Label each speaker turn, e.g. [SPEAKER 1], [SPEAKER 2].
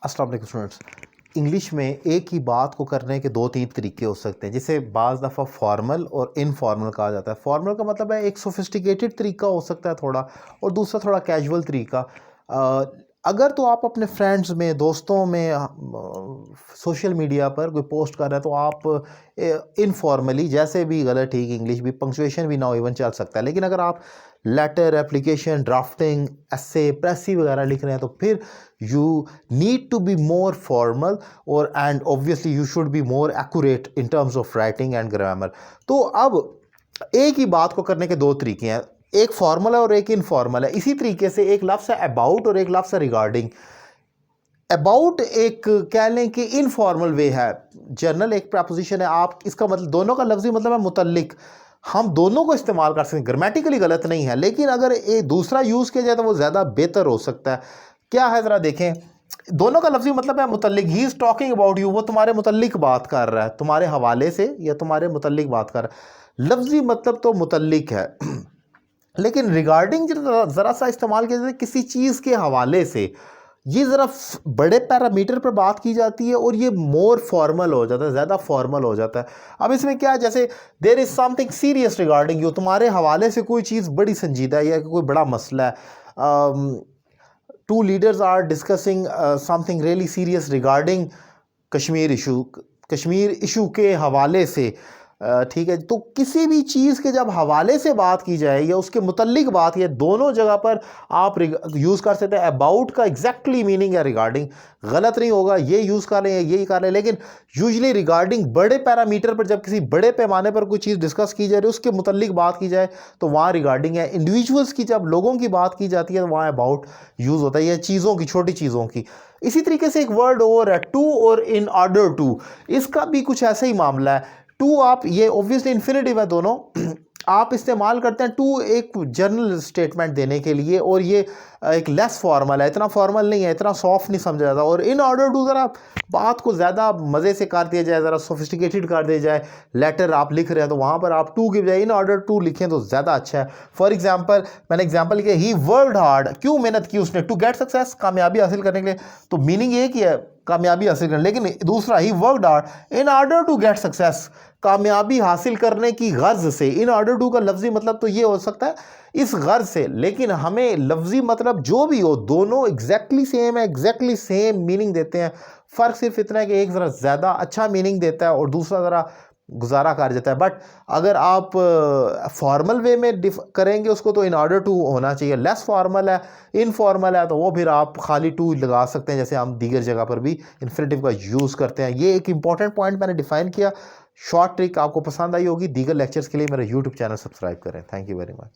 [SPEAKER 1] अस्सलाम वालेकुम students. English में एक ही बात को करने के दो तीन तरीके हो सकते हैं, जिसे बाज़ दफ़ा फॉर्मल और इनफॉर्मल कहा जाता है। फॉर्मल का मतलब है एक सोफिस्टिकेटेड तरीका हो सकता है थोड़ा, और दूसरा थोड़ा कैजुअल तरीका। अगर तो आप अपने फ्रेंड्स में, दोस्तों में, सोशल मीडिया पर कोई पोस्ट कर रहे हैं तो आप इनफॉर्मली, जैसे भी गलत ठीक इंग्लिश भी, पंक्चुएशन भी ना हो, इवन चल सकता है। लेकिन अगर आप लेटर, एप्लीकेशन, ड्राफ्टिंग, एसे, प्रेसी वगैरह लिख रहे हैं तो फिर you need to be more formal, or and obviously you should be more accurate in terms of writing and grammar. तो अब एक ही बात को करने के दो तरीके हैं, एक फॉर्मल है और एक इनफॉर्मल है। इसी तरीके से एक लफ्ज़ है अबाउट और एक लफ्ज़ है रिगार्डिंग। अबाउट एक कह लें कि इनफॉर्मल वे है, जनरल एक प्रपोजिशन है, आप इसका मतलब दोनों का लफ्ज़ी मतलब है मुतल्लिक। हम दोनों को इस्तेमाल कर सकते हैं, ग्रामेटिकली गलत नहीं है, लेकिन अगर एक दूसरा यूज़ किया जाए तो वो ज़्यादा बेहतर हो सकता है। क्या है ज़रा देखें, दोनों का लफ्ज़ी मतलब है मुतल्लिक। He is talking about you, वो तुम्हारे मुतल्लिक बात कर रहा है, तुम्हारे हवाले से या तुम्हारे मुतल्लिक बात कर रहा है। लफ्ज़ी मतलब तो मुतल्लिक है लेकिन रिगार्डिंग ज़रा सा इस्तेमाल किया जाता है किसी चीज़ के हवाले से, ये ज़रा बड़े पैरामीटर पर बात की जाती है और ये मोर फॉर्मल हो जाता है, ज़्यादा फॉर्मल हो जाता है। अब इसमें क्या है, जैसे there is something serious regarding you, तुम्हारे हवाले से कोई चीज़ बड़ी संजीदा है या कोई बड़ा मसला है। Two leaders are discussing something really serious regarding Kashmir issue के हवाले से। ठीक है, तो किसी भी चीज़ के जब हवाले से बात की जाए या उसके मुतल्लिक बात, या दोनों जगह पर आप यूज़ कर सकते हैं। अबाउट का एग्जैक्टली मीनिंग है रिगार्डिंग, गलत नहीं होगा, ये यूज़ कर लें यही कर लें, लेकिन यूजली रिगार्डिंग बड़े पैरामीटर पर, जब किसी बड़े पैमाने पर कोई चीज़ डिस्कस की जा रही है, उसके मुतल्लिक बात की जाए तो वहाँ रिगार्डिंग है। इंडिविजुअल्स की जब लोगों की बात की जाती है तो वहाँ अबाउट यूज़ होता है, या चीज़ों की, छोटी चीज़ों की। इसी तरीके से एक वर्ड और है टू और इन ऑर्डर टू, इसका भी कुछ ऐसा ही मामला है। टू आप, ये ऑब्वियसली इन्फिनेटिव है दोनों, आप इस्तेमाल करते हैं टू एक जनरल स्टेटमेंट देने के लिए, और ये एक लेस फॉर्मल है, इतना फॉर्मल नहीं है, इतना सॉफ्ट नहीं समझा जाता। और इन ऑर्डर टू ज़रा बात को ज़्यादा मज़े से कर दिया जाए, ज़रा सोफिस्टिकेटेड कर दिया जाए। लेटर आप लिख रहे हैं तो वहाँ पर आप टू की बजाय इन ऑर्डर टू लिखें तो ज़्यादा अच्छा है। फॉर एग्जाम्पल, मैंने एग्जाम्पल किया, ही वर्कड हार्ड, क्यों मेहनत की उसने, टू गेट सक्सेस, कामयाबी हासिल करने के लिए। तो मीनिंग एक ही है, कामयाबी हासिल करने, लेकिन दूसरा he worked hard in order to get success, कामयाबी हासिल करने की गर्ज से। इन ऑर्डर टू का लफ्जी मतलब तो ये हो सकता है इस गर्ज से, लेकिन हमें लफ्जी मतलब जो भी हो, दोनों एग्जैक्टली सेम है, एग्जैक्टली सेम मीनिंग देते हैं। फ़र्क सिर्फ इतना है कि एक ज़रा ज़्यादा अच्छा मीनिंग देता है और दूसरा ज़रा गुजारा कर जाता है। बट अगर आप फॉर्मल वे में करेंगे उसको तो इन ऑर्डर टू होना चाहिए। लेस फॉर्मल है, इनफॉर्मल है, तो वो फिर आप खाली टू लगा सकते हैं, जैसे हम दीगर जगह पर भी इन्फिनेटिव का यूज़ करते हैं। ये एक इंपॉर्टेंट पॉइंट मैंने डिफाइन किया। शॉर्ट ट्रिक आपको पसंद आई होगी। दीगर लेक्चर्स के लिए मेरा यूट्यूब चैनल सब्सक्राइब करें। Thank you very much.